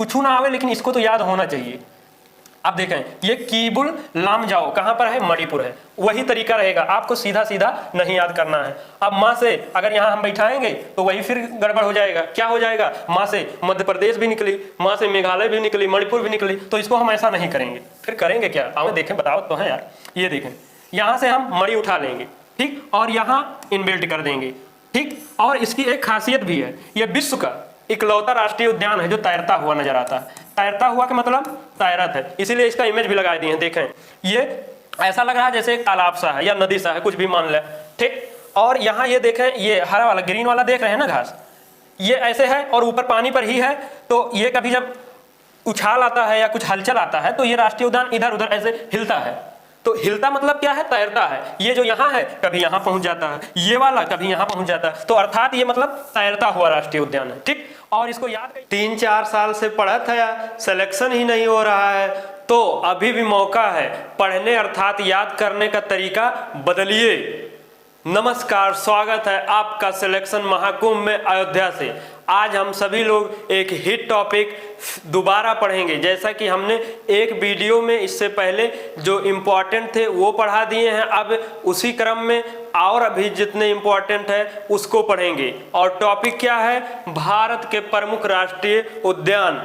कुछ ना आवे लेकिन इसको तो याद होना चाहिए। आप देखें ये कीबुल लामजाओ कहाँ पर है, मणिपुर है। वही तरीका रहेगा, आपको सीधा सीधा नहीं याद करना है। अब माँ से अगर यहाँ हम बैठाएंगे तो वही फिर गड़बड़ हो जाएगा। क्या हो जाएगा, माँ से मध्य प्रदेश भी निकली, माँ से मेघालय भी निकली, मणिपुर भी निकली, तो इसको हम ऐसा नहीं करेंगे। फिर करेंगे क्या, आओ देखें, बताओ तो है यार। ये देखें यहाँ से हम मणि उठा लेंगे, ठीक, और यहाँ इनबिल्ट कर देंगे, ठीक। और इसकी एक खासियत भी है, ये विश्व का इकलौता राष्ट्रीय उद्यान है जो तैरता हुआ नजर आता है। तैरता हुआ का मतलब तैरत है, इसीलिए इसका इमेज भी लगा दिए हैं। देखें ये ऐसा लग रहा है जैसे एक तालाब सा है या नदी सा है, कुछ भी मान ले, ठीक। और यहाँ ये देखें, ये हरा वाला ग्रीन वाला देख रहे हैं ना घास, ये ऐसे है और ऊपर पानी पर ही है। तो ये कभी जब उछाल आता है या कुछ हलचल आता है तो ये राष्ट्रीय उद्यान इधर उधर ऐसे हिलता है। तो हिलता मतलब क्या है, तैरता है। ये जो यहाँ है कभी यहाँ पहुंच जाता है, ये वाला कभी यहाँ पहुंच जाता है, तो अर्थात ये मतलब तैरता हुआ राष्ट्रीय उद्यान है, ठीक। और इसको याद 3-4 साल से पढ़ा था, सिलेक्शन ही नहीं हो रहा है, तो अभी भी मौका है, पढ़ने अर्थात याद करने का तरीका बदलिए। नमस्कार, स्वागत है आपका सिलेक्शन महाकुंभ में अयोध्या से। आज हम सभी लोग एक हिट टॉपिक दोबारा पढ़ेंगे। जैसा कि हमने एक वीडियो में इससे पहले जो इम्पोर्टेंट थे वो पढ़ा दिए हैं, अब उसी क्रम में और अभी जितने इम्पोर्टेंट है उसको पढ़ेंगे। और टॉपिक क्या है, भारत के प्रमुख राष्ट्रीय उद्यान।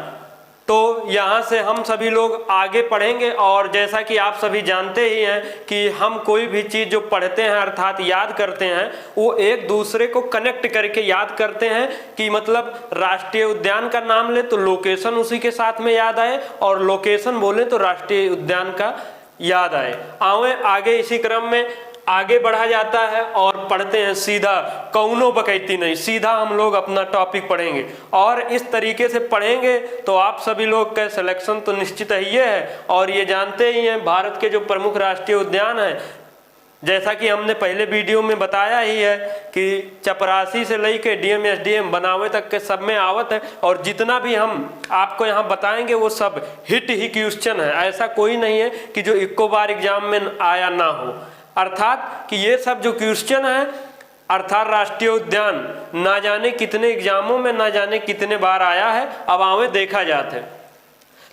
तो यहाँ से हम सभी लोग आगे पढ़ेंगे। और जैसा कि आप सभी जानते ही हैं कि हम कोई भी चीज़ जो पढ़ते हैं अर्थात याद करते हैं वो एक दूसरे को कनेक्ट करके याद करते हैं, कि मतलब राष्ट्रीय उद्यान का नाम ले तो लोकेशन उसी के साथ में याद आए, और लोकेशन बोले तो राष्ट्रीय उद्यान का याद आए। आवे आगे इसी क्रम में आगे बढ़ा जाता है और पढ़ते हैं सीधा, कौनो बकैती नहीं, सीधा हम लोग अपना टॉपिक पढ़ेंगे। और इस तरीके से पढ़ेंगे तो आप सभी लोग का सिलेक्शन तो निश्चित ही है। और ये जानते ही हैं भारत के जो प्रमुख राष्ट्रीय उद्यान हैं, जैसा कि हमने पहले वीडियो में बताया ही है कि चपरासी से लेके डीएम एसडीएम बनावे तक के सब में आवत है। और जितना भी हम आपको यहाँ बताएंगे वो सब हिट ही क्वेश्चन है, ऐसा कोई नहीं है कि जो इक्को बार एग्जाम में आया ना हो। अर्थात कि ये सब जो क्वेश्चन है अर्थात राष्ट्रीय उद्यान ना जाने कितने एग्जामों में ना जाने कितने बार आया है, अब आवे देखा जाते।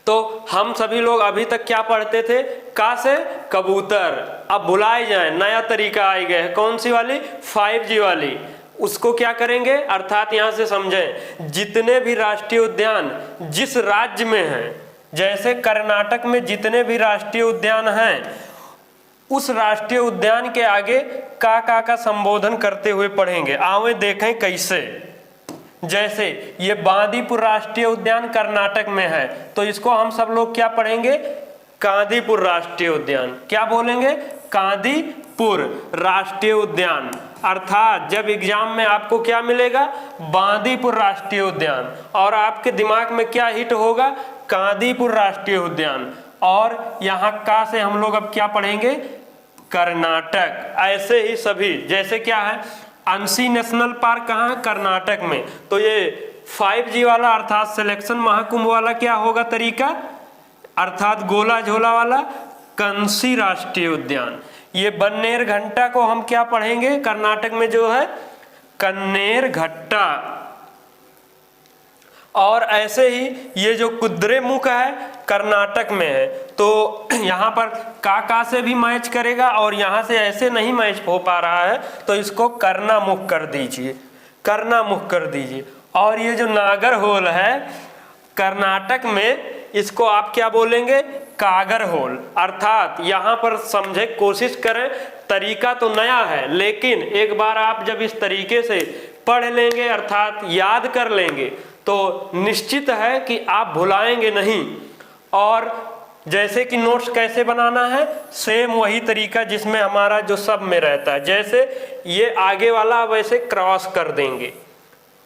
तो हम सभी लोग अभी तक क्या पढ़ते थे, का से कबूतर, अब भुलाए जाए, नया तरीका आ गया है। कौन सी वाली, 5G वाली। उसको क्या करेंगे, अर्थात यहाँ से समझें, जितने भी राष्ट्रीय उद्यान जिस राज्य में हैं, जैसे कर्नाटक में जितने भी राष्ट्रीय उद्यान हैं उस राष्ट्रीय उद्यान के आगे का संबोधन करते हुए पढ़ेंगे। आवे देखें कैसे। जैसे ये बांदीपुर राष्ट्रीय उद्यान कर्नाटक में है, तो इसको हम सब लोग क्या पढ़ेंगे, कांदीपुर राष्ट्रीय उद्यान। क्या बोलेंगे, कांदीपुर राष्ट्रीय उद्यान। अर्थात जब एग्जाम में आपको क्या मिलेगा, बांदीपुर राष्ट्रीय उद्यान, और आपके दिमाग में क्या हिट होगा, कांदीपुर राष्ट्रीय उद्यान। और यहाँ का से हम लोग अब क्या पढ़ेंगे, कर्नाटक। ऐसे ही सभी, जैसे क्या है, अंशी नेशनल पार्क कहाँ है, कर्नाटक में। तो ये 5G वाला अर्थात सिलेक्शन महाकुंभ वाला क्या होगा तरीका, अर्थात गोला झोला वाला, कंसी राष्ट्रीय उद्यान। ये बन्नेर घट्टा को हम क्या पढ़ेंगे, कर्नाटक में जो है कन्नेर घट्टा। और ऐसे ही ये जो कुद्रेमुख है कर्नाटक में है, तो यहाँ पर का से भी मैच करेगा, और यहाँ से ऐसे नहीं मैच हो पा रहा है तो इसको कर्णामुख कर दीजिए, कर्णामुख कर दीजिए। और ये जो नागरहोल है कर्नाटक में, इसको आप क्या बोलेंगे, कागरहोल। अर्थात यहाँ पर समझे कोशिश करें, तरीका तो नया है लेकिन एक बार आप जब इस तरीके से पढ़ लेंगे अर्थात याद कर लेंगे तो निश्चित है कि आप भुलाएंगे नहीं। और जैसे कि नोट्स कैसे बनाना है, सेम वही तरीका जिसमें हमारा जो सब में रहता है। जैसे ये आगे वाला वैसे क्रॉस कर देंगे,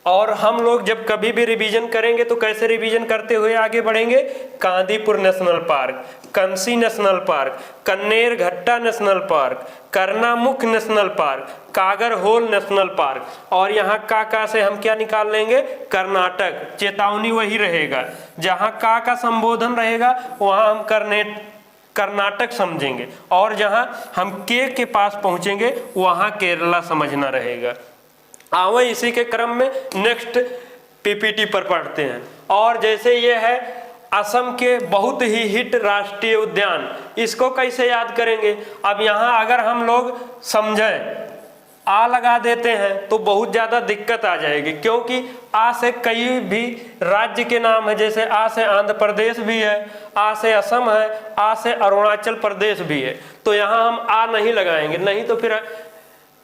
और हम लोग जब कभी भी रिवीजन करेंगे तो कैसे रिवीजन करते हुए आगे बढ़ेंगे, Bandipur national park, Anshi national park, Bannerghatta national park, Kudremukh national park, Nagarhole national park. और यहाँ का से हम क्या निकाल लेंगे, कर्नाटक। चेतावनी वही रहेगा, जहाँ का संबोधन रहेगा वहाँ हम कर्नाटक समझेंगे, और जहाँ हम के पास पहुँचेंगे वहाँ केरला समझना रहेगा। आवे इसी के क्रम में नेक्स्ट पीपीटी पर पढ़ते हैं। और जैसे ये है असम के बहुत ही हिट राष्ट्रीय उद्यान, इसको कैसे याद करेंगे? अब यहाँ अगर हम लोग समझें, आ लगा देते हैं तो बहुत ज़्यादा दिक्कत आ जाएगी, क्योंकि आ से कई भी राज्य के नाम है, जैसे आ से आंध्र प्रदेश भी है, आ से असम है, आ से अरुणाचल प्रदेश भी है। तो यहाँ हम आ नहीं लगाएंगे, नहीं तो फिर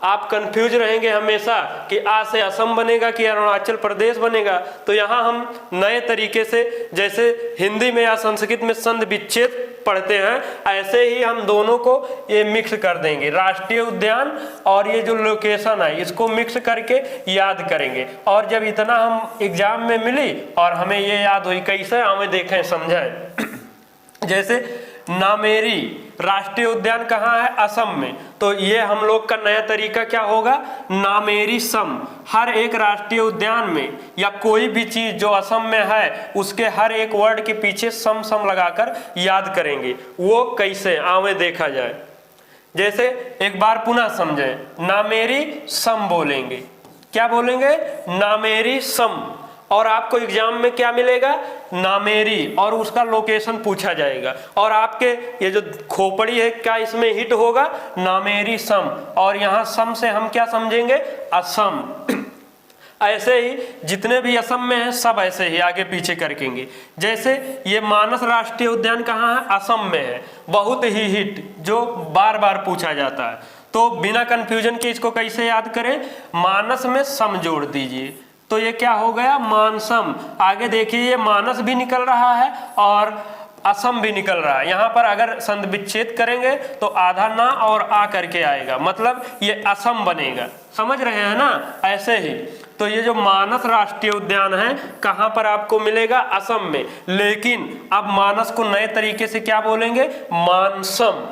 आप कंफ्यूज रहेंगे हमेशा कि आ से असम बनेगा कि अरुणाचल प्रदेश बनेगा। तो यहाँ हम नए तरीके से, जैसे हिंदी में या संस्कृत में संधि विच्छेद पढ़ते हैं, ऐसे ही हम दोनों को ये मिक्स कर देंगे, राष्ट्रीय उद्यान और ये जो लोकेशन है इसको मिक्स करके याद करेंगे। और जब इतना हम एग्जाम में मिली और हमें ये याद हुई, कैसे हमें देखें समझें। जैसे नामेरी राष्ट्रीय उद्यान कहाँ है? असम में। तो ये हम लोग का नया तरीका क्या होगा? नामेरी सम। हर एक राष्ट्रीय उद्यान में या कोई भी चीज जो असम में है उसके हर एक वर्ड के पीछे सम सम लगाकर याद करेंगे। वो कैसे आवे देखा जाए। जैसे एक बार पुनः समझें, नामेरी सम बोलेंगे। क्या बोलेंगे? नामेरी सम। और आपको एग्जाम में क्या मिलेगा? नामेरी, और उसका लोकेशन पूछा जाएगा। और आपके ये जो खोपड़ी है क्या इसमें हिट होगा? नामेरी सम। और यहाँ सम से हम क्या समझेंगे? असम। ऐसे ही जितने भी असम में हैं सब ऐसे ही आगे पीछे करकेंगे। जैसे ये मानस राष्ट्रीय उद्यान कहाँ है? असम में है, बहुत ही हिट, जो बार बार पूछा जाता है। तो बिना कंफ्यूजन के इसको कैसे याद करें? मानस में सम जोड़ दीजिए, तो ये क्या हो गया? मानसम। आगे देखिए ये मानस भी निकल रहा है और असम भी निकल रहा है। यहाँ पर अगर संधि विच्छेद करेंगे तो आधा ना और आ करके आएगा, मतलब ये असम बनेगा। समझ रहे हैं ना? ऐसे ही तो ये जो मानस राष्ट्रीय उद्यान है कहाँ पर आपको मिलेगा? असम में। लेकिन अब मानस को नए तरीके से क्या बोलेंगे? मानसम।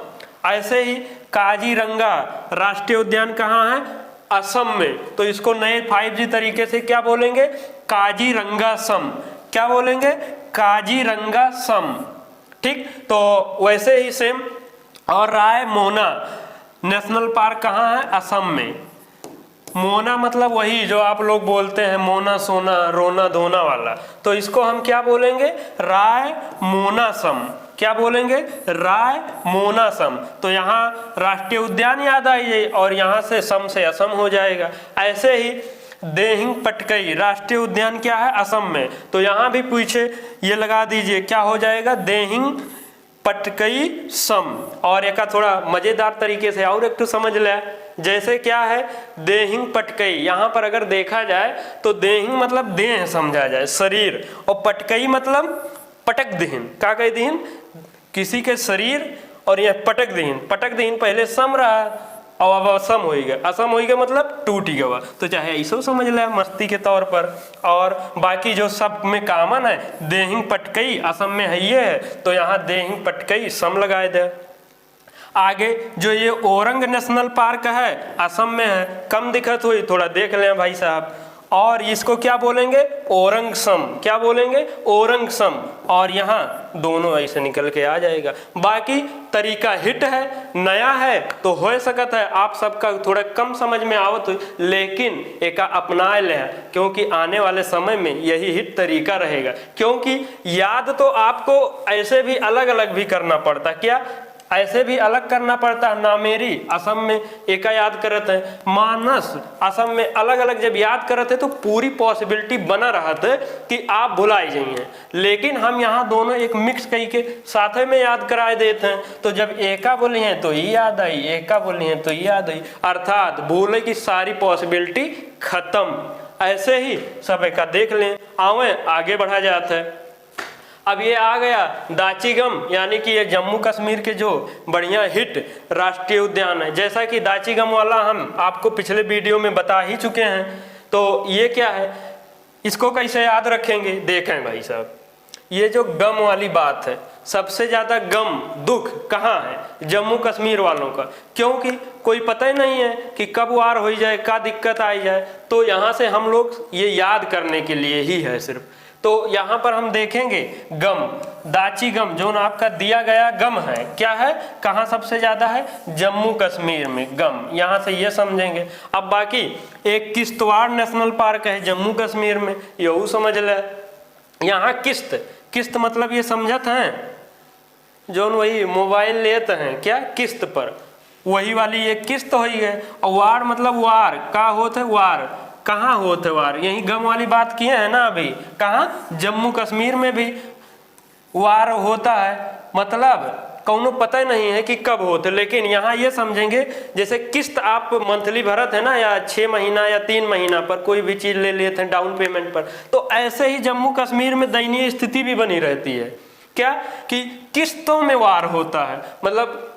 ऐसे ही काजीरंगा राष्ट्रीय उद्यान कहाँ है? असम में। तो इसको नए 5G तरीके से क्या बोलेंगे? काजीरंगा सम। क्या बोलेंगे? काजीरंगा सम। ठीक, तो वैसे ही सेम। और राय मोना नेशनल पार्क कहाँ है? असम में। मोना मतलब वही जो आप लोग बोलते हैं मोना सोना रोना धोना वाला, तो इसको हम क्या बोलेंगे? राय मोनासम। क्या बोलेंगे? राय मोनासम। तो यहाँ राष्ट्रीय उद्यान याद आई और यहाँ से सम से असम हो जाएगा। ऐसे ही देहिंग पटकई राष्ट्रीय उद्यान क्या है? असम में। तो यहाँ भी पीछे ये लगा दीजिए, क्या हो जाएगा? देहिंग पटकई सम। और एक थोड़ा मजेदार तरीके से और एक तो समझ ले, जैसे क्या है? देहिंग पटकई। यहाँ पर अगर देखा जाए तो देहिंग मतलब देह समझा जाए, शरीर, और पटकई मतलब पटक दीन। क्या कह दीन? किसी के शरीर, और यह पटक दीन। पटक दीन पहले सम रहा और अब असम हो गया। असम हो गया मतलब टूट गया। तो चाहे ऐसा समझ ले मस्ती के तौर पर। और बाकी जो सब में कामन है, देहिंग पटकई असम में है ये है, तो यहाँ देहिंग पटकई सम लगाए दे। आगे जो ये ओरंग नेशनल पार्क है असम में है, कम दिक्कत हुई, थोड़ा देख लें भाई साहब। और इसको क्या बोलेंगे? ओरंग सम। क्या बोलेंगे? ओरंग सम। और यहाँ दोनों ऐसे निकल के आ जाएगा। बाकी तरीका हिट है, नया है, तो हो सकता है आप सबका थोड़ा कम समझ में आवत, लेकिन एक अपना ले, क्योंकि आने वाले समय में यही हिट तरीका रहेगा। क्योंकि याद तो आपको ऐसे भी अलग अलग भी करना पड़ता, क्या ऐसे भी अलग करना पड़ता है। नामेरी असम में एक याद करते हैं, मानस असम में अलग अलग जब याद करते तो पूरी पॉसिबिलिटी बना रहा था कि आप भुलाई जाइए। लेकिन हम यहाँ दोनों एक मिक्स करके साथ में याद कराए देते हैं, तो जब एका बोली हैं तो ये याद आई, एका बोली हैं तो ये याद आई, अर्थात भूले की सारी पॉसिबिलिटी खत्म। ऐसे ही सब एक देख लें, आवे आगे बढ़ा जाता है। अब ये आ गया दाचीगम, यानी कि ये जम्मू कश्मीर के जो बढ़िया हिट राष्ट्रीय उद्यान है। जैसा कि दाचीगम वाला हम आपको पिछले वीडियो में बता ही चुके हैं। तो ये क्या है, इसको कैसे याद रखेंगे? देखें भाई साहब, ये जो गम वाली बात है, सबसे ज़्यादा गम दुख कहाँ है? जम्मू कश्मीर वालों का, क्योंकि कोई पता ही नहीं है कि कब वार हो जाए, क्या दिक्कत आई जाए। तो यहाँ से हम लोग ये याद करने के लिए ही है सिर्फ। तो यहाँ पर हम देखेंगे गम, दाची गम जो आपका दिया गया गम है, क्या है, कहाँ सबसे ज्यादा है, जम्मू कश्मीर में गम, यहाँ से ये समझेंगे। अब बाकी एक किश्तवाड़ नेशनल पार्क है जम्मू कश्मीर में, यहू समझ ले। यहाँ किस्त, किस्त मतलब ये समझत हैं जो वही मोबाइल लेते हैं क्या किस्त पर, वही वाली ये किस्त हुई है। और वार मतलब वार का होते है, वार कहाँ होते वार, यही गम वाली बात किए हैं ना अभी, कहाँ, जम्मू कश्मीर में भी वार होता है, मतलब कौनो पता ही नहीं है कि कब होते। लेकिन यहाँ ये समझेंगे जैसे किस्त आप मंथली भरत है ना, या 6 महीना या 3 महीना पर कोई भी चीज ले लेते हैं डाउन पेमेंट पर, तो ऐसे ही जम्मू कश्मीर में दयनीय स्थिति भी बनी रहती है, क्या कि किस्तों में वार होता है, मतलब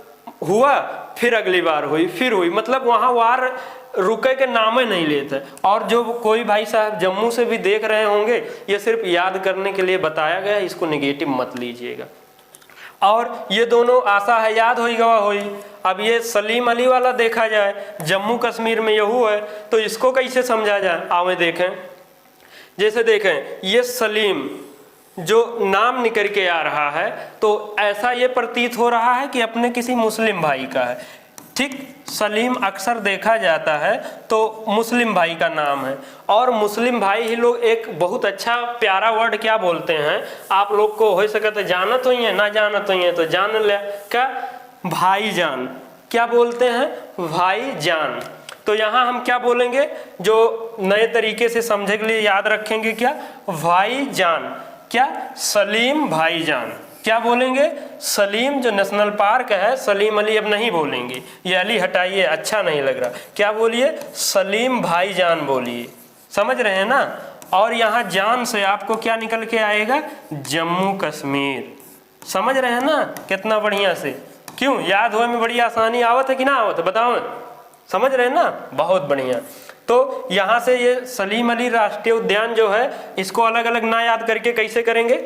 हुआ फिर अगली बार हुई फिर हुई, मतलब वहाँ वार रुके के नाम ही नहीं लेते। और जो कोई भाई साहब जम्मू से भी देख रहे होंगे, ये सिर्फ याद करने के लिए बताया गया, इसको नेगेटिव मत लीजिएगा। और ये दोनों आशा है याद होई गवा होई। अब ये सलीम अली वाला देखा जाए, जम्मू कश्मीर में यहू है, तो इसको कैसे समझा जाए, आवे देखें। जैसे देखें ये सलीम जो नाम निकल के आ रहा है, तो ऐसा ये प्रतीत हो रहा है कि अपने किसी मुस्लिम भाई का है, ठीक। सलीम अक्सर देखा जाता है तो मुस्लिम भाई का नाम है, और मुस्लिम भाई ही लोग एक बहुत अच्छा प्यारा वर्ड क्या बोलते हैं, आप लोग को हो सके तो जानत हुई है, ना जानत हुई है तो जान ले, क्या, भाईजान, क्या बोलते हैं, भाईजान। तो यहाँ हम क्या बोलेंगे, जो नए तरीके से समझने के लिए याद रखेंगे, क्या, भाईजान, क्या, सलीम भाईजान, क्या बोलेंगे, सलीम जो नेशनल पार्क है, सलीम अली अब नहीं बोलेंगे, ये अली हटाइए, अच्छा नहीं लग रहा, क्या बोलिए, सलीम भाईजान बोलिए, समझ रहे हैं ना। और यहाँ जान से आपको क्या निकल के आएगा, जम्मू कश्मीर, समझ रहे हैं ना कितना बढ़िया से, क्यों याद हुए में बड़ी आसानी आवत है कि ना आवत है, बताओ, समझ रहे हैं ना, बहुत बढ़िया। तो यहाँ से ये सलीम अली राष्ट्रीय उद्यान जो है, इसको अलग अलग ना याद करके कैसे करेंगे,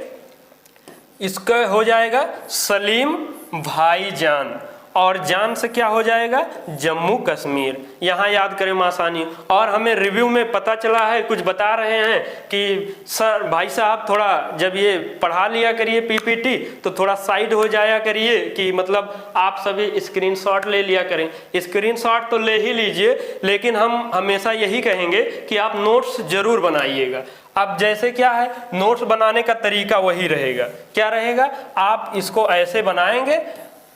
इसका हो जाएगा सलीम भाईजान, और जान से क्या हो जाएगा, जम्मू कश्मीर, यहाँ याद करें आसानी। और हमें रिव्यू में पता चला है, कुछ बता रहे हैं कि सर भाई साहब थोड़ा जब ये पढ़ा लिया करिए पीपीटी, तो थोड़ा साइड हो जाया करिए, कि मतलब आप सभी स्क्रीनशॉट ले लिया करें। स्क्रीनशॉट तो ले ही लीजिए, लेकिन हम हमेशा यही कहेंगे कि आप नोट्स जरूर बनाइएगा। अब जैसे क्या है, नोट्स बनाने का तरीका वही रहेगा, क्या रहेगा, आप इसको ऐसे बनाएंगे,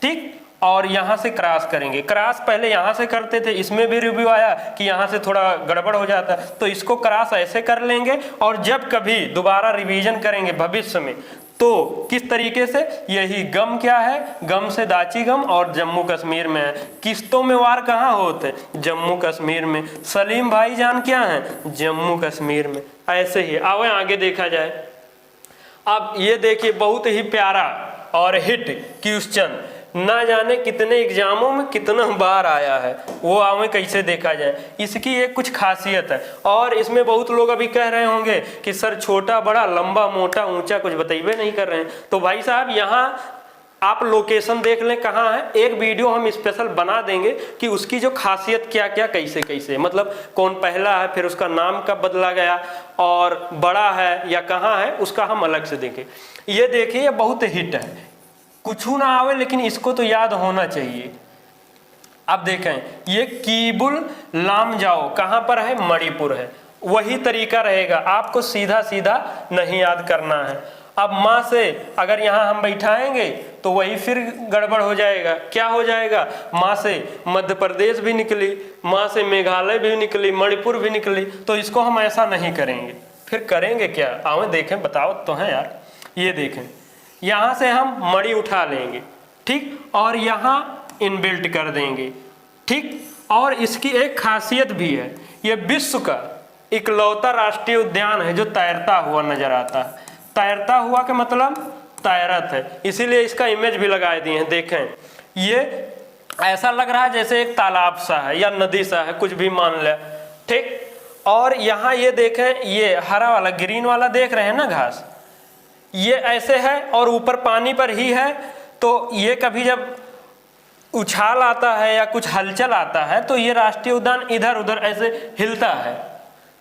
ठीक, और यहाँ से क्रॉस करेंगे। क्रॉस पहले यहाँ से करते थे, इसमें भी रिव्यू आया कि यहाँ से थोड़ा गड़बड़ हो जाता है, तो इसको क्रॉस ऐसे कर लेंगे, और जब कभी दोबारा रिवीजन करेंगे भविष्य में, तो किस तरीके से, यही गम क्या है, गम से दाची गम, और जम्मू कश्मीर में है। किस्तों में वार कहाँ होते, जम्मू कश्मीर में। सलीम भाईजान क्या है, जम्मू कश्मीर में। ऐसे ही आवे आगे देखा जाए। अब ये देखिए बहुत ही प्यारा और हिट क्वेश्चन, ना जाने कितने एग्जामों में कितना बार आया है, वो आवे कैसे देखा जाए। इसकी एक कुछ खासियत है, और इसमें बहुत लोग अभी कह रहे होंगे कि सर छोटा बड़ा लंबा मोटा ऊंचा कुछ बताइए नहीं कर रहे हैं, तो भाई साहब यहाँ आप लोकेशन देख लें कहाँ है, एक वीडियो हम स्पेशल बना देंगे कि उसकी जो खासियत क्या क्या कैसे कैसे, मतलब कौन पहला है, फिर उसका नाम कब बदला गया, और बड़ा है या कहाँ है, उसका हम अलग से देखें। ये देखिए ये बहुत हिट है, कुछ ना आवे लेकिन इसको तो याद होना चाहिए। अब देखें ये कीबुल लामजाओ कहाँ पर है, मणिपुर है, वही तरीका रहेगा, आपको सीधा सीधा नहीं याद करना है। अब माँ से अगर यहाँ हम बैठाएंगे तो वही फिर गड़बड़ हो जाएगा, क्या हो जाएगा, माँ से मध्य प्रदेश भी निकली, माँ से मेघालय भी निकली, मणिपुर भी निकली, तो इसको हम ऐसा नहीं करेंगे। फिर करेंगे क्या, आओ देखें, बताओ तो है यार। ये देखें यहाँ से हम मणि उठा लेंगे, ठीक, और यहाँ इनबिल्ट कर देंगे, ठीक। और इसकी एक खासियत भी है, ये विश्व का इकलौता राष्ट्रीय उद्यान है जो तैरता हुआ नजर आता है। तैरता हुआ के मतलब तैरत है, इसीलिए इसका इमेज भी लगा दिए हैं। देखें ये ऐसा लग रहा है जैसे एक तालाब सा है या नदी सा है, कुछ भी मान ले, ठीक। और यहाँ ये देखें, ये हरा वाला ग्रीन वाला देख रहे हैं ना घास, ये ऐसे है और ऊपर पानी पर ही है, तो ये कभी जब उछाल आता है या कुछ हलचल आता है तो ये राष्ट्रीय उद्यान इधर उधर ऐसे हिलता है,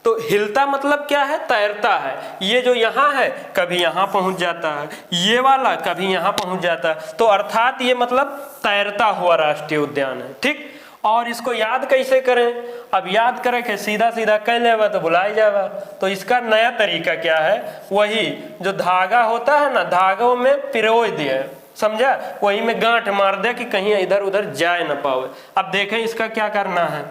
तो हिलता मतलब क्या है, तैरता है। ये जो यहाँ है कभी यहाँ पहुंच जाता है, ये वाला कभी यहाँ पहुंच जाता है, तो अर्थात ये मतलब तैरता हुआ राष्ट्रीय उद्यान है। ठीक, और इसको याद कैसे करें? अब याद करें कि सीधा सीधा कह लेवा तो भुलाई जावा। तो इसका नया तरीका क्या है, वही जो धागा होता है ना, धागों में पिरोय दिए, समझा, वही में गांठ मार दे कि कहीं इधर उधर जाए ना पावे। अब देखें इसका क्या करना है।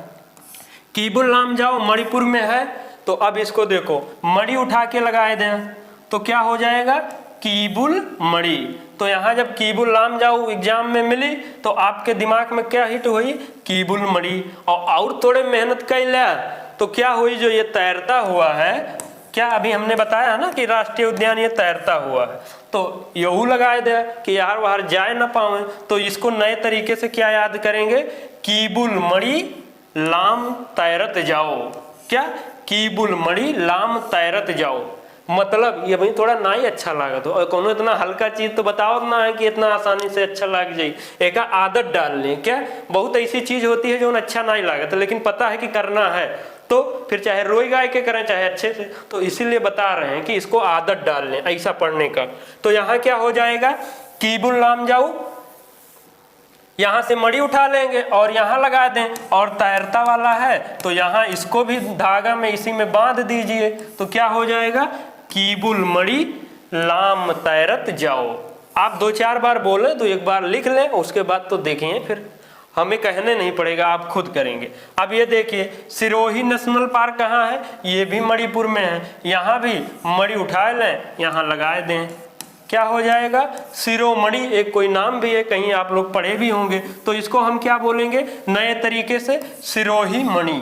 कीबुल लामजाओ मणिपुर में है, तो अब इसको देखो मणि उठा के लगाए दें तो क्या हो जाएगा, कीबुल मणि। तो यहाँ जब कीबुल लामजाओ एग्जाम में मिली तो आपके दिमाग में क्या हिट हुई, कीबुल मणि। और थोड़े मेहनत कर लिया तो क्या हुई, जो ये तैरता हुआ है, क्या अभी हमने बताया ना कि राष्ट्रीय उद्यान ये तैरता हुआ है, तो यहू लगाए दे कि यार बाहर जाए ना पावे। तो इसको नए तरीके से क्या याद करेंगे, कीबुल मणि लाम तैरत जाओ। क्या, कीबुल मणि लाम तैरत जाओ, मतलब ये भाई थोड़ा ना ही अच्छा लागत हो, और कोनो इतना हल्का चीज तो बताओ ना है कि इतना आसानी से अच्छा लग जाए। एक आदत डाल लें, क्या बहुत ऐसी चीज होती है जो अच्छा नहीं लागत लेकिन पता है कि करना है, तो फिर चाहे रोई गाय के करें चाहे अच्छे से। तो इसीलिए बता रहे हैं कि इसको आदत डाल लें ऐसा पढ़ने का। तो यहाँ क्या हो जाएगा, कीबुल लामजाओ, यहाँ से मणि उठा लेंगे और यहाँ लगा दें, और तैरता वाला है तो यहाँ इसको भी धागा में इसी में बांध दीजिए, तो क्या हो जाएगा, कीबुल मणि लाम तैरत जाओ। आप 2-4 बार बोलें तो एक बार लिख लें, उसके बाद तो देखिए फिर हमें कहने नहीं पड़ेगा, आप खुद करेंगे। अब ये देखिए सिरोही नेशनल पार्क कहाँ है, ये भी मणिपुर में है, यहाँ भी मणि उठा लें, यहाँ लगाए दें, क्या हो जाएगा, शिरोमणि। एक कोई नाम भी है, कहीं आप लोग पढ़े भी होंगे, तो इसको हम क्या बोलेंगे नए तरीके से, सिरोही मणि।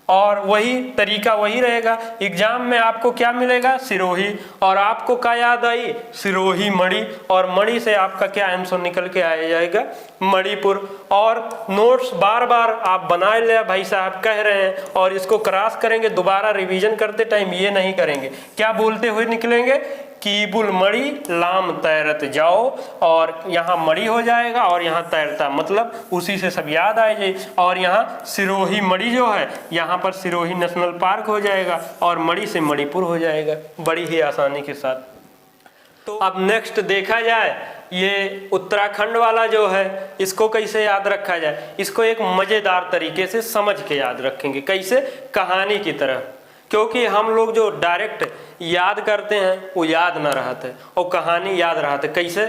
और वही तरीका वही रहेगा, एग्जाम में आपको क्या मिलेगा, सिरोही, और आपको क्या याद आई, सिरोही मणि, और मणि से आपका क्या आंसर निकल के आ जाएगा, मणिपुर। और नोट्स बार बार आप बना ले, भाई साहब कह रहे हैं, और इसको क्रॉस करेंगे, दोबारा रिवीजन करते टाइम ये नहीं करेंगे, क्या बोलते हुए निकलेंगे, कीबुल मणि लाम तैरत जाओ, और यहाँ मणि हो जाएगा और यहाँ तैरता, मतलब उसी से सब याद आ जाए। और यहाँ सिरोही मणि जो है, यहाँ पर सिरोही नेशनल पार्क हो जाएगा, और मणि से मणिपुर हो जाएगा, बड़ी ही आसानी के साथ। तो अब नेक्स्ट देखा जाए, ये उत्तराखंड वाला जो है इसको कैसे याद रखा जाए। इसको एक मजेदार तरीके से समझ के याद रखेंगे, कैसे, कहानी की तरह, क्योंकि हम लोग जो डायरेक्ट याद करते हैं वो याद ना रहते, और कहानी याद रहते। कैसे,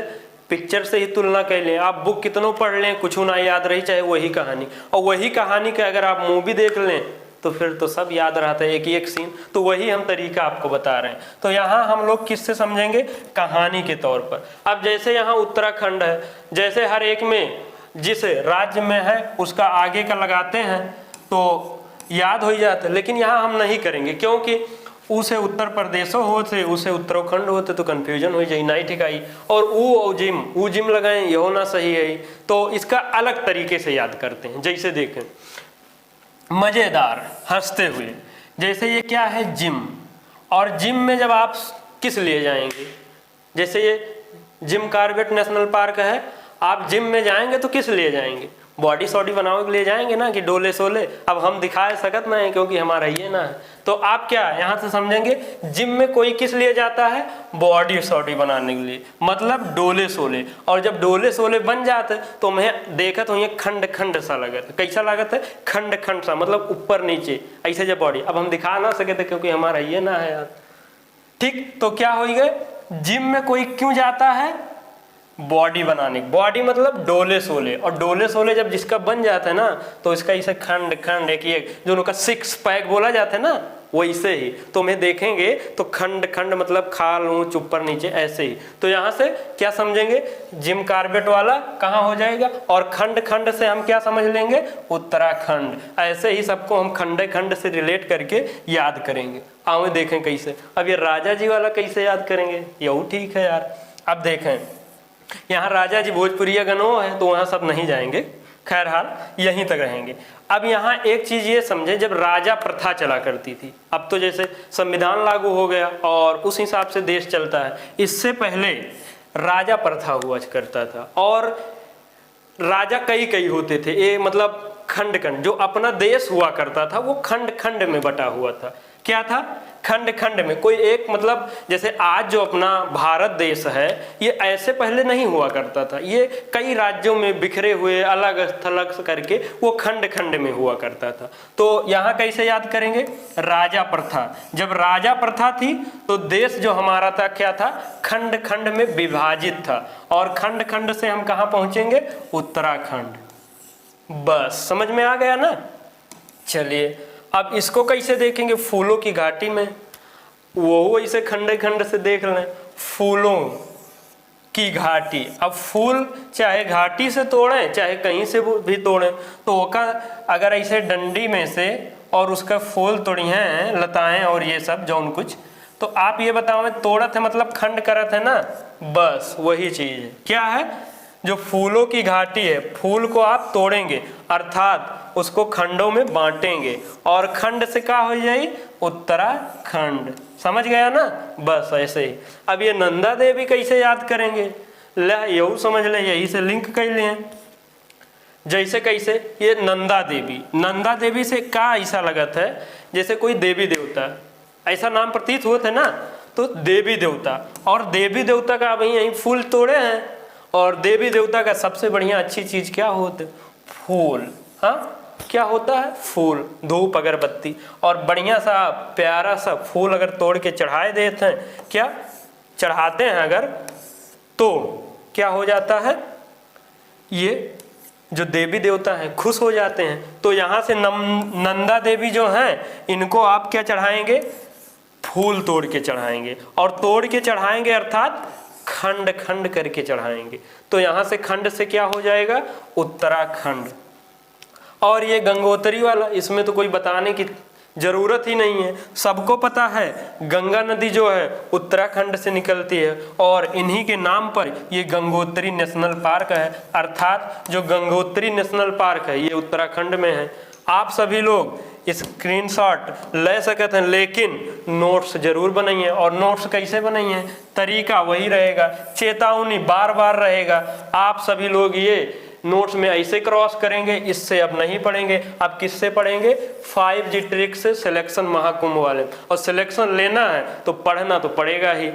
पिक्चर से ही तुलना कर लें, आप बुक कितनों पढ़ लें कुछ ना याद रही, चाहे वही कहानी, और वही कहानी का अगर आप मूवी देख लें तो फिर तो सब याद रहता है, एक ही एक सीन। तो वही हम तरीका आपको बता रहे हैं। तो यहाँ हम लोग किससे समझेंगे, कहानी के तौर पर। अब जैसे यहाँ उत्तराखंड है, जैसे हर एक में जिस राज्य में है उसका आगे का लगाते हैं तो याद हो जाता है, लेकिन यहाँ हम नहीं करेंगे, क्योंकि उसे उत्तर प्रदेशो होते, उसे उत्तराखंड होते तो कंफ्यूजन हो जाए, नहीं ठीक आई, और ऊ जिम लगाएं ये होना सही है। तो इसका अलग तरीके से याद करते हैं। जैसे देखें, मजेदार हंसते हुए, जैसे ये क्या है, जिम, और जिम में जब आप किस लिए जाएंगे, जैसे ये जिम कॉर्बेट नेशनल पार्क है, आप जिम में जाएंगे तो किस लिए जाएंगे, बॉडी सॉडी बनाओ के लिए जाएंगे ना, कि डोले सोले। अब हम दिखाए सकत ना है क्योंकि हमारा ये ना है, तो आप क्या यहाँ से समझेंगे, जिम में कोई किस लिए जाता है, बॉडी सॉडी बनाने के लिए, मतलब डोले सोले। और जब डोले सोले बन जाते तो मैं देखा तो ये खंड खंड सा लगता है, कैसा लगत है, खंड खंड सा, मतलब ऊपर नीचे ऐसे जब बॉडी। अब हम दिखा ना सके थे क्योंकि हमारा ये ना है यार, ठीक। तो क्या हो गए, जिम में कोई क्यों जाता है, बॉडी बनाने, बॉडी मतलब डोले सोले, और डोले सोले जब जिसका बन जाता है ना तो इसका इसे खंड खंड एक जो उनका 6 पैक बोला जाता है ना, वैसे ही। तो मैं देखेंगे तो खंड खंड मतलब खाल ऊंच ऊपर नीचे ऐसे ही। तो यहाँ से क्या समझेंगे, जिम कार्बेट वाला कहाँ हो जाएगा, और खंड खंड से हम क्या समझ लेंगे, उत्तराखंड। ऐसे ही सबको हम खंड खंड से रिलेट करके याद करेंगे। आओ देखें कैसे। अब ये राजा जी वाला कैसे याद करेंगे, यही ठीक है यार। अब देखें यहाँ राजा जी भोजपुरिया गनो है तो वहाँ सब नहीं जाएंगे, खैर हाल यहीं तक रहेंगे। अब यहाँ एक चीज़ ये समझे, जब राजा प्रथा चला करती थी, अब तो जैसे संविधान लागू हो गया और उस हिसाब से देश चलता है, इससे पहले राजा प्रथा हुआ करता था, और राजा कई कई होते थे, ये मतलब खंड खंड, जो अपना देश हुआ करता था वो खंड खंड में बटा हुआ था। क्या था, खंड खंड में। कोई एक मतलब जैसे आज जो अपना भारत देश है ये ऐसे पहले नहीं हुआ करता था, ये कई राज्यों में बिखरे हुए अलग थलग करके वो खंड खंड में हुआ करता था। तो यहाँ कैसे याद करेंगे, राजा प्रथा। जब राजा प्रथा थी तो देश जो हमारा था क्या था, खंड खंड में विभाजित था। और खंड खंड से हम कहाँ पहुँचेंगे, उत्तराखंड। बस समझ में आ गया ना। चलिए अब इसको कैसे देखेंगे, फूलों की घाटी में, वो इसे खंड खंड से देख लें, फूलों की घाटी। अब फूल चाहे घाटी से तोड़ें चाहे कहीं से भी तोड़ें, तो ओका अगर ऐसे डंडी में से और उसका फूल तोड़ी हैं, लताएं और ये सब जौन कुछ, तो आप ये बताओ मैं तोड़त है मतलब खंड करत है ना, बस वही चीज है। क्या है, जो फूलों की घाटी है, फूल को आप तोड़ेंगे अर्थात उसको खंडों में बांटेंगे और खंड से क्या हो जाए, उत्तराखंड। समझ गया ना, बस ऐसे ही। अब ये नंदा देवी कैसे याद करेंगे, ले यही समझ ले, यही से लिंक कर लें। जैसे कैसे, ये नंदा देवी से क्या ऐसा लगत है जैसे कोई देवी देवता, ऐसा नाम प्रतीत होता है ना, तो देवी देवता। और देवी देवता का अभी यही फूल तोड़े हैं, और देवी देवता का सबसे बढ़िया अच्छी चीज क्या होता है, फूल। हाँ क्या होता है, फूल, धूप अगरबत्ती, और बढ़िया सा प्यारा सा फूल अगर तोड़ के चढ़ाए देते हैं, क्या चढ़ाते हैं अगर, तो क्या हो जाता है, ये जो देवी देवता हैं खुश हो जाते हैं। तो यहाँ से नंदा देवी जो हैं इनको आप क्या चढ़ाएंगे, फूल तोड़ के चढ़ाएंगे, और तोड़ के चढ़ाएंगे अर्थात खंड खंड करके चढ़ाएंगे। तो यहाँ से खंड से क्या हो जाएगा, उत्तराखंड। और ये गंगोत्री वाला, इसमें तो कोई बताने की जरूरत ही नहीं है, सबको पता है गंगा नदी जो है उत्तराखंड से निकलती है, और इन्हीं के नाम पर ये गंगोत्री नेशनल पार्क है। अर्थात जो गंगोत्री नेशनल पार्क है ये उत्तराखंड में है। आप सभी लोग स्क्रीनशॉट ले सकते हैं, लेकिन नोट्स जरूर बनाइए। और नोट्स कैसे बनाइए, तरीका वही रहेगा, चेतावनी बार बार रहेगा। आप सभी लोग ये नोट्स में ऐसे क्रॉस करेंगे, इससे अब नहीं पढ़ेंगे। अब किससे पढ़ेंगे, 5G ट्रिक से, सिलेक्शन महाकुंभ वाले। और सिलेक्शन लेना है तो पढ़ना तो पड़ेगा ही।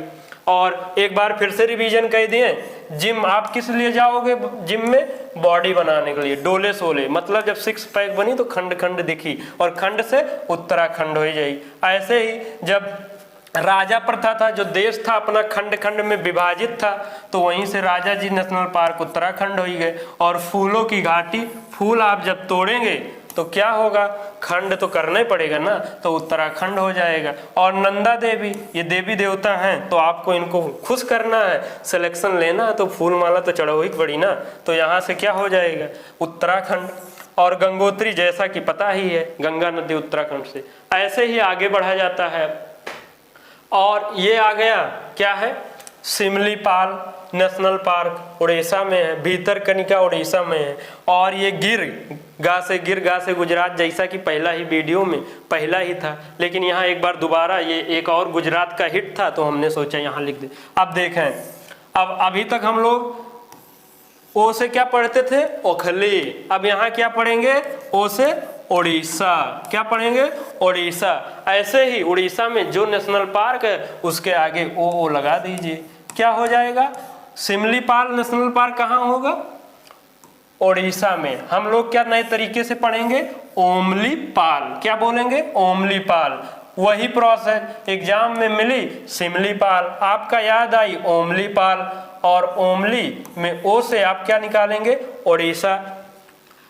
और एक बार फिर से रिवीजन कह दिए, जिम आप किस लिए जाओगे, जिम में बॉडी बनाने के लिए, डोले सोले, मतलब जब 6 पैक बनी तो खंड खंड दिखी, और खंड से उत्तराखंड हो जाई। ऐसे ही जब राजा प्रथा था, जो देश था अपना खंड खंड में विभाजित था, तो वहीं से राजा जी नेशनल पार्क उत्तराखंड हो गए। और फूलों की घाटी, फूल आप जब तोड़ेंगे तो क्या होगा, खंड तो करना ही पड़ेगा ना, तो उत्तराखंड हो जाएगा। और नंदा देवी ये देवी देवता हैं, तो आपको इनको खुश करना है, सिलेक्शन लेना है, तो फूल माला तो चढ़ो ही पड़ी ना, तो यहाँ से क्या हो जाएगा, उत्तराखंड। और गंगोत्री जैसा कि पता ही है, गंगा नदी उत्तराखंड से। ऐसे ही आगे बढ़ा जाता है। और ये आ गया क्या है, सिमलीपाल नेशनल पार्क उड़ीसा में है, भीतरकनिका उड़ीसा में है। और ये गिर गा से गुजरात, जैसा कि पहला ही वीडियो में पहला ही था, लेकिन यहाँ एक बार दोबारा ये एक और गुजरात का हिट था, तो हमने सोचा यहाँ लिख दे। अब देखें, अब अभी तक हम लोग ओ से क्या पढ़ते थे, ओखली। अब यहाँ क्या पढ़ेंगे, ओ से उड़ीसा। क्या पढ़ेंगे, उड़ीसा। ऐसे ही उड़ीसा में जो नेशनल पार्क है उसके आगे ओ लगा दीजिए, क्या हो जाएगा, सिमलीपाल नेशनल पार्क कहाँ होगा, उड़ीसा में। हम लोग क्या नए तरीके से पढ़ेंगे, ओमलीपाल। क्या बोलेंगे, ओमलीपाल। वही प्रोसेस एग्जाम में मिली, सिमलीपाल, आपका याद आई ओमलीपाल, और ओमली में ओ से आप क्या निकालेंगे, उड़ीसा।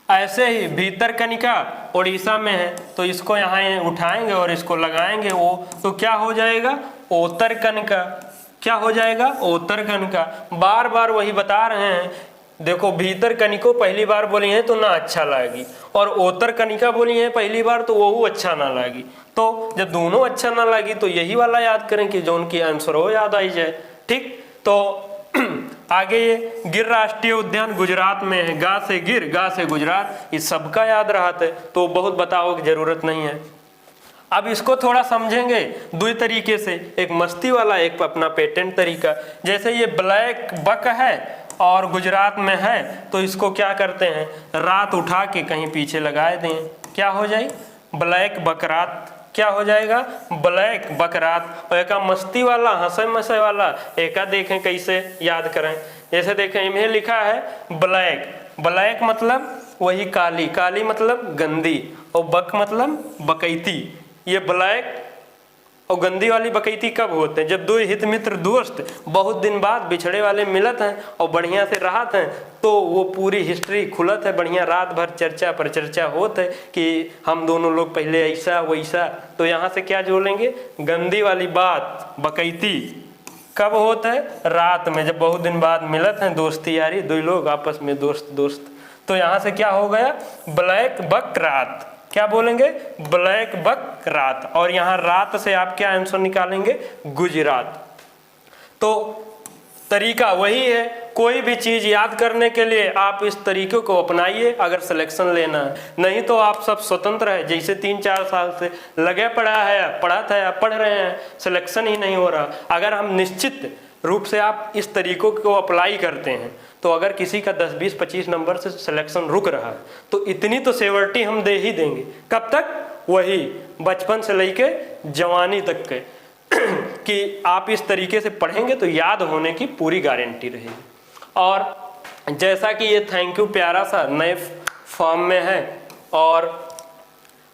ऐसे ही भीतरकनिका उड़ीसा में है, तो इसको यहाँ उठाएंगे और इसको लगाएंगे ओ, तो क्या हो जाएगा, उत्तरकनिका। क्या हो जाएगा, उत्तरकनिका। बार बार वही बता रहे हैं। देखो, भीतरकनिको पहली बार बोली है तो ना अच्छा लगी, और उत्तरकनिका बोली है पहली बार तो वो अच्छा ना लगी। तो जब दोनों अच्छा ना लगी तो यही वाला याद करें कि जो उनकी आंसर हो याद आई जाए। ठीक, तो आगे ये गिर राष्ट्रीय उद्यान गुजरात में है, गा से गिर गा से गुजरात, इस सबका याद रहा था, तो बहुत बताओ की जरूरत नहीं है। अब इसको थोड़ा समझेंगे दो तरीके से, एक मस्ती वाला, एक अपना पेटेंट तरीका। जैसे ये ब्लैक बक है और गुजरात में है, तो इसको क्या करते हैं, रात उठा के कहीं पीछे लगाए दें, क्या हो जाए, ब्लैक बक रात। क्या हो जाएगा, ब्लैक बकरात। और एक मस्ती वाला हंसे मसे वाला, एक देखें कैसे याद करें। जैसे देखें इन्हें लिखा है ब्लैक, ब्लैक मतलब वही काली, काली मतलब गंदी, और बक मतलब बकैती। ये ब्लैक और गंदी वाली बकैती कब होते हैं, जब दो हित मित्र दोस्त बहुत दिन बाद बिछड़े वाले मिलत हैं और बढ़िया से रहत हैं, तो वो पूरी हिस्ट्री खुलत है, बढ़िया रात भर चर्चा पर चर्चा होत है कि हम दोनों लोग पहले ऐसा वैसा। तो यहाँ से क्या जोड़ेंगे, गंदी वाली बात बकैती कब होता है, रात में, जब बहुत दिन बाद मिलत हैं, दोस्ती यारी, दो लोग आपस में दोस्त। तो यहाँ से क्या हो गया, ब्लैक बक रात। क्या बोलेंगे, ब्लैक बक रात। और यहाँ रात से आप क्या आंसर निकालेंगे, गुजरात। तो तरीका वही है, कोई भी चीज याद करने के लिए आप इस तरीके को अपनाइए अगर सिलेक्शन लेना है, नहीं तो आप सब स्वतंत्र है। जैसे 3-4 साल से लगे पढ़त है, पढ़ रहे हैं, सिलेक्शन ही नहीं हो रहा। अगर हम निश्चित रूप से आप इस तरीकों को अप्लाई करते हैं, तो अगर किसी का 10, 20, 25 नंबर से सिलेक्शन रुक रहा है, तो इतनी तो सेवर्टी हम दे ही देंगे। कब तक, वही बचपन से लेके जवानी तक के कि आप इस तरीके से पढ़ेंगे तो याद होने की पूरी गारंटी रहेगी। और जैसा कि ये थैंक यू प्यारा सा नए फॉर्म में है, और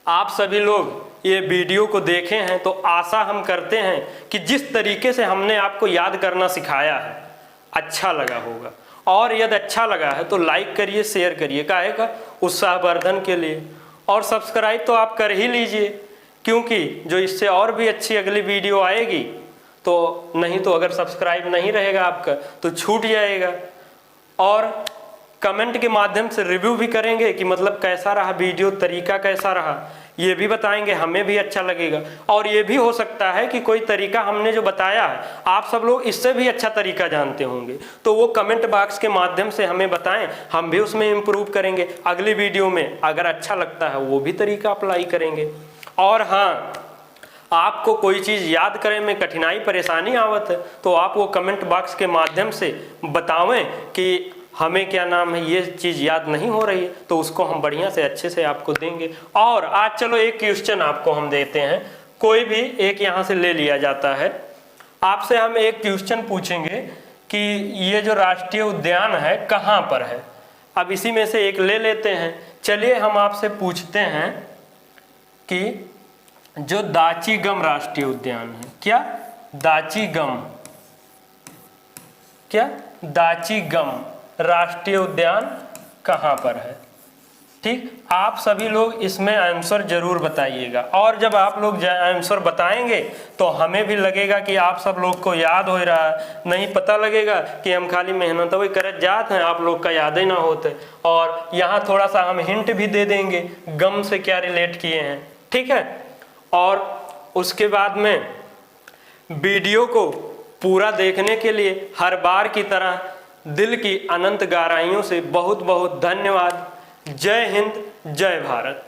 आप सभी लोग ये वीडियो को देखे हैं, तो आशा हम करते हैं कि जिस तरीके से हमने आपको याद करना सिखाया है अच्छा लगा होगा। और यदि अच्छा लगा है तो लाइक करिए, शेयर करिए, काहे का, उत्साहवर्धन के लिए। और सब्सक्राइब तो आप कर ही लीजिए, क्योंकि जो इससे और भी अच्छी अगली वीडियो आएगी, तो नहीं तो अगर सब्सक्राइब नहीं रहेगा आपका तो छूट जाएगा। और कमेंट के माध्यम से रिव्यू भी करेंगे कि मतलब कैसा रहा वीडियो, तरीका कैसा रहा, ये भी बताएंगे, हमें भी अच्छा लगेगा। और ये भी हो सकता है कि कोई तरीका हमने जो बताया है आप सब लोग इससे भी अच्छा तरीका जानते होंगे, तो वो कमेंट बॉक्स के माध्यम से हमें बताएं, हम भी उसमें इम्प्रूव करेंगे। अगली वीडियो में अगर अच्छा लगता है वो भी तरीका अप्लाई करेंगे। और हाँ, आपको कोई चीज़ याद करने में कठिनाई परेशानी आवत है, तो आप वो कमेंट बॉक्स के माध्यम से बतावें कि हमें क्या नाम है ये चीज़ याद नहीं हो रही है, तो उसको हम बढ़िया से अच्छे से आपको देंगे। और आज चलो एक क्वेश्चन आपको हम देते हैं, कोई भी एक यहाँ से ले लिया जाता है। आपसे हम एक क्वेश्चन पूछेंगे कि ये जो राष्ट्रीय उद्यान है कहाँ पर है। अब इसी में से एक ले लेते हैं। चलिए हम आपसे पूछते हैं कि जो दाचीगम राष्ट्रीय उद्यान है, क्या दाचीगम, क्या दाचीगम राष्ट्रीय उद्यान कहाँ पर है। ठीक, आप सभी लोग इसमें आंसर जरूर बताइएगा। और जब आप लोग आंसर बताएंगे तो हमें भी लगेगा कि आप सब लोग को याद हो रहा है, नहीं पता लगेगा कि हम खाली मेहनत वही करत जाते हैं, आप लोग का याद ही ना होते। और यहाँ थोड़ा सा हम हिंट भी दे देंगे गम से क्या रिलेट किए हैं, ठीक है। और उसके बाद में वीडियो को पूरा देखने के लिए हर बार की तरह दिल की अनंत गहराइयों से बहुत बहुत धन्यवाद। जय हिंद, जय भारत।